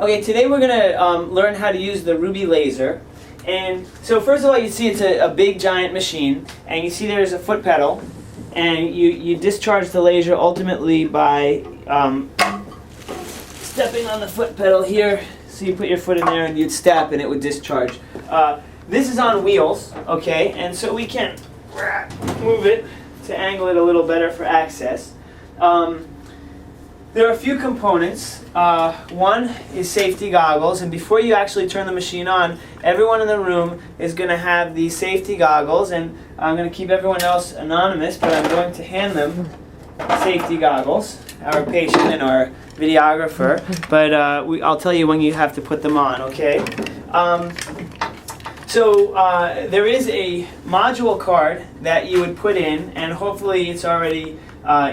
Okay, today we're going to learn how to use the Ruby laser. And so first of all, you see it's a big giant machine, and you see there's a foot pedal, and you discharge the laser ultimately by stepping on the foot pedal here. So you put your foot in there and you'd step and it would discharge. This is on wheels, okay, and so we can move it to angle it a little better for access. There are a few components. One is safety goggles, and before you actually turn the machine on, everyone in the room is going to have these safety goggles, and I'm going to keep everyone else anonymous, but I'm going to hand them safety goggles, our patient and our videographer, but I'll tell you when you have to put them on, okay? So there is a module card that you would put in, and hopefully it's already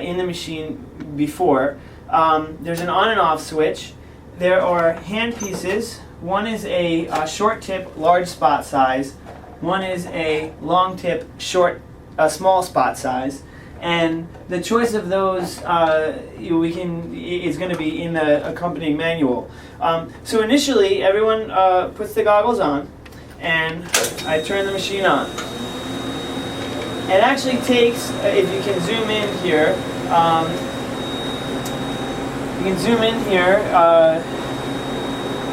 in the machine before. There's an on and off switch. There are hand pieces. One is a short tip, large spot size. One is a long tip, small spot size. And the choice of those is going to be in the accompanying manual. So initially, everyone puts the goggles on, and I turn the machine on. It actually takes, if you can zoom in here,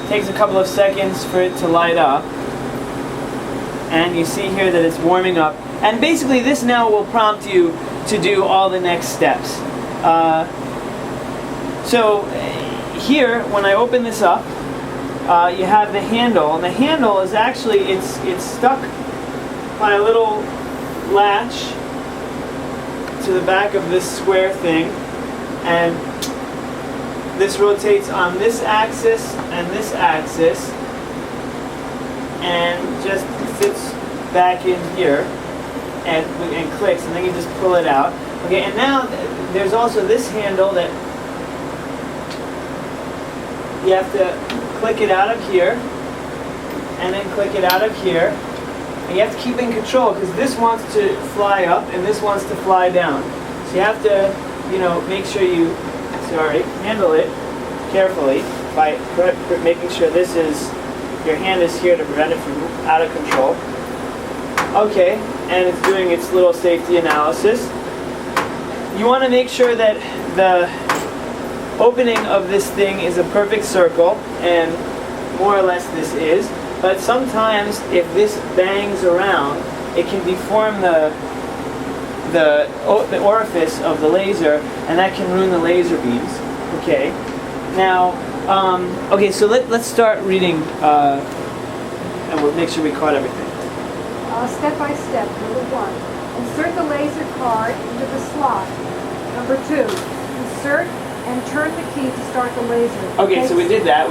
takes a couple of seconds for it to light up. And you see here that it's warming up. And basically this now will prompt you to do all the next steps. So here, when I open this up, you have the handle. And the handle is actually, it's stuck by a little latch to the back of this square thing. And this rotates on this axis and just fits back in here and clicks, and then you just pull it out. Okay, and now there's also this handle that you have to click it out of here and then click it out of here. And you have to keep in control because this wants to fly up and this wants to fly down. So you have to, make sure you handle it carefully by making sure your hand is here to prevent it from out of control. Okay, and it's doing its little safety analysis. You want to make sure that the opening of this thing is a perfect circle, and more or less this is, but sometimes if this bangs around, it can deform the orifice of the laser, and that can ruin the laser beams. Okay. Now, so let's start reading, and we'll make sure we caught everything. Step by step. Number 1, insert the laser card into the slot. Number 2, insert and turn the key to start the laser. Okay, so we did that.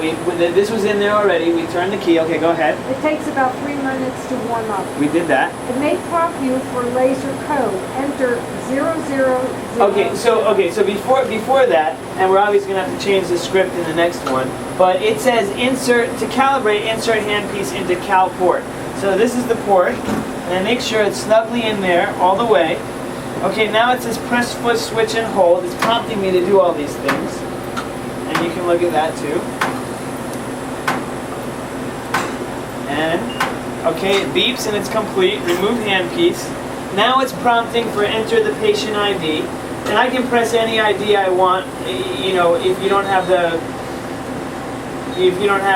This was in there already. We turned the key. Okay, go ahead. It takes about 3 minutes to warm up. We did that. It may prompt you for laser code. Enter 000. Okay, so before that, and we're obviously going to have to change the script in the next one, but it says to calibrate, insert handpiece into cal port. So this is the port, and make sure it's snugly in there all the way. Okay, now it says press foot switch and hold. It's prompting me to do all these things. And you can look at that too. And, okay, it beeps and it's complete. Remove handpiece. Now it's prompting for enter the patient ID. And I can press any ID I want, if you don't have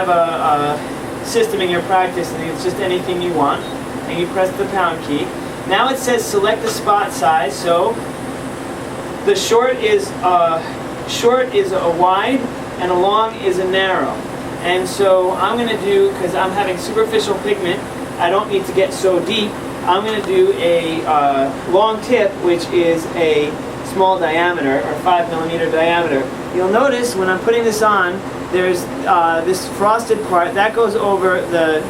a system in your practice, and it's just anything you want. And you press the pound key. Now it says select the spot size, so the short is a wide and a long is a narrow. And so I'm going to do, because I'm having superficial pigment, I don't need to get so deep, I'm going to do a long tip, which is a small diameter, or 5 millimeter diameter. You'll notice when I'm putting this on, there's this frosted part, that goes over the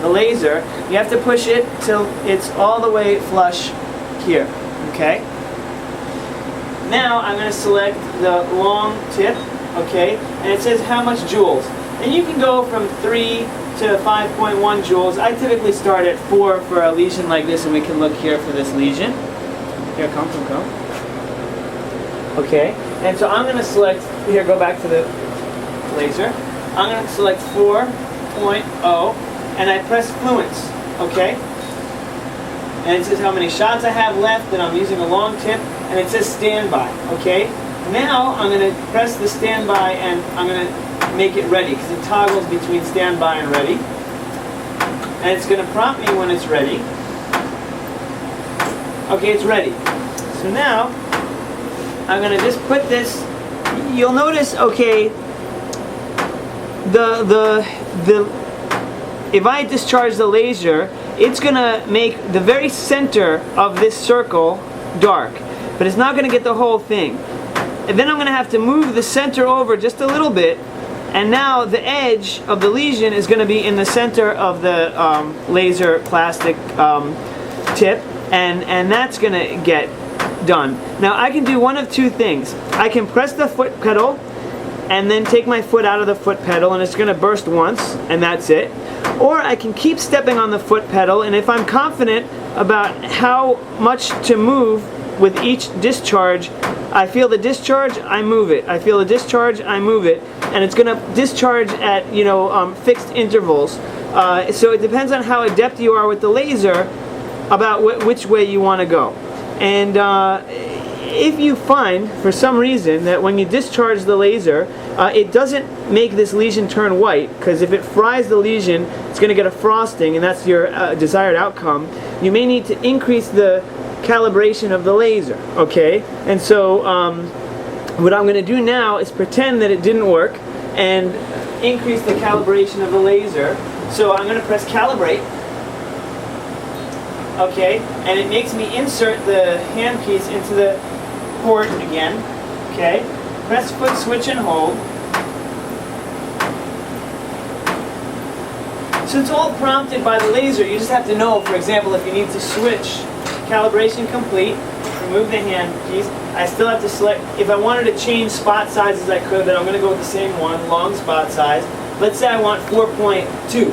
laser. You have to push it till it's all the way flush here, okay? Now I'm going to select the long tip, okay? And it says how much joules. And you can go from 3 to 5.1 joules. I typically start at 4 for a lesion like this, and we can look here for this lesion. Here, come. Okay, and so I'm going to select, here, go back to the laser. I'm going to select 4.0 and I press Fluence, okay? And it says how many shots I have left, and I'm using a long tip, and it says standby, okay? Now I'm going to press the standby and I'm going to make it ready because it toggles between standby and ready. And it's going to prompt me when it's ready. Okay, it's ready. So now I'm going to just put this. You'll notice, okay, if I discharge the laser, it's going to make the very center of this circle dark, but it's not going to get the whole thing. And then I'm going to have to move the center over just a little bit, and now the edge of the lesion is going to be in the center of the laser plastic tip, and that's going to get done. Now I can do one of two things. I can press the foot pedal and then take my foot out of the foot pedal, and it's going to burst once, and that's it. Or I can keep stepping on the foot pedal, and if I'm confident about how much to move with each discharge, I feel the discharge, I move it. I feel the discharge, I move it, and it's going to discharge at fixed intervals. So it depends on how adept you are with the laser about which way you want to go. And if you find, for some reason, that when you discharge the laser, it doesn't make this lesion turn white, because if it fries the lesion, it's going to get a frosting, and that's your desired outcome. You may need to increase the calibration of the laser, okay? And so what I'm going to do now is pretend that it didn't work and increase the calibration of the laser. So I'm going to press calibrate. Okay, and it makes me insert the handpiece into the port again. Okay, press foot switch and hold. So it's all prompted by the laser. You just have to know, for example, if you need to switch, calibration complete, remove the handpiece. I still have to select, if I wanted to change spot sizes I could, but I'm going to go with the same one, long spot size. Let's say I want 4.2,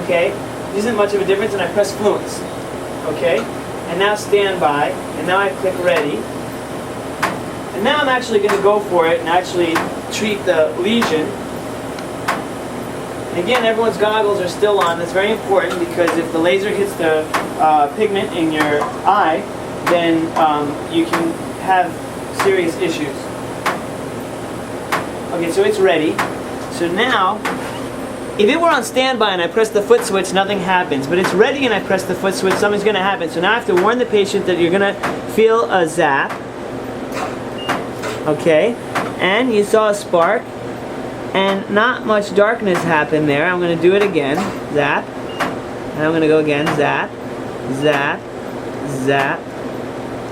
okay? There isn't much of a difference, and I press Fluence. Okay, and now standby, and now I click ready, and now I'm actually going to go for it and actually treat the lesion. And again, everyone's goggles are still on. That's very important, because if the laser hits the pigment in your eye, then you can have serious issues. Okay, so it's ready. So now, if it were on standby and I press the foot switch, nothing happens. But it's ready and I press the foot switch, something's going to happen. So now I have to warn the patient that you're going to feel a zap. Okay, and you saw a spark, and not much darkness happened there. I'm going to do it again, zap, and I'm going to go again, zap, zap, zap,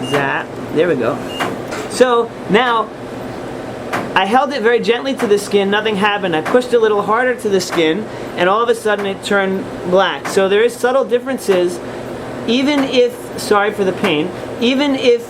zap. There we go. So now, I held it very gently to the skin, nothing happened. I pushed a little harder to the skin, and all of a sudden it turned black. So there is subtle differences, even if, sorry for the pain, even if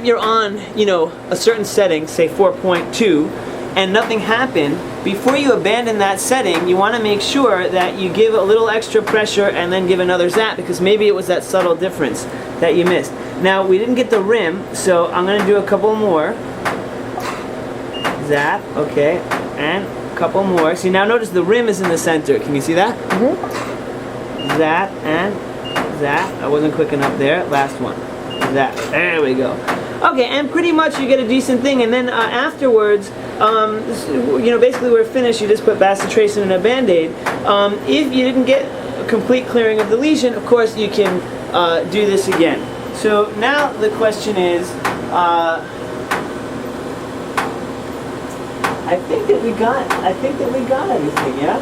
you're on, a certain setting, say 4.2, and nothing happened, before you abandon that setting, you want to make sure that you give a little extra pressure and then give another zap, because maybe it was that subtle difference that you missed. Now, we didn't get the rim, so I'm going to do a couple more. Zap, okay, and a couple more. See, now notice the rim is in the center. Can you see that? Mm-hmm. Zap and zap. I wasn't quick enough there. Last one. Zap. There we go. Okay, and pretty much you get a decent thing, and then afterwards, basically we're finished. You just put bacitracin and a Band-Aid. If you didn't get a complete clearing of the lesion, of course you can do this again. So now the question is, I think that we got everything, yeah?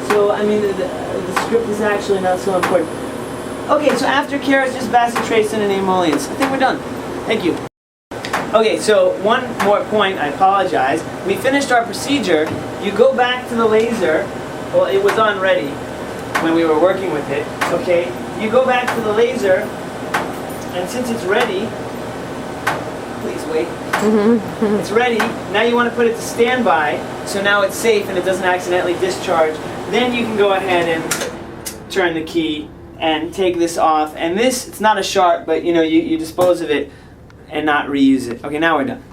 So, I mean, the script is actually not so important. Okay, so aftercare is just bacitracin and emollients. I think we're done. Thank you. Okay, so one more point, I apologize. We finished our procedure. You go back to the laser. Well, it was on ready when we were working with it, okay? You go back to the laser, and since it's ready, please wait. It's ready. Now you want to put it to standby, so now it's safe and it doesn't accidentally discharge. Then you can go ahead and turn the key and take this off. And this, it's not a sharp, but you dispose of it and not reuse it. Okay, now we're done.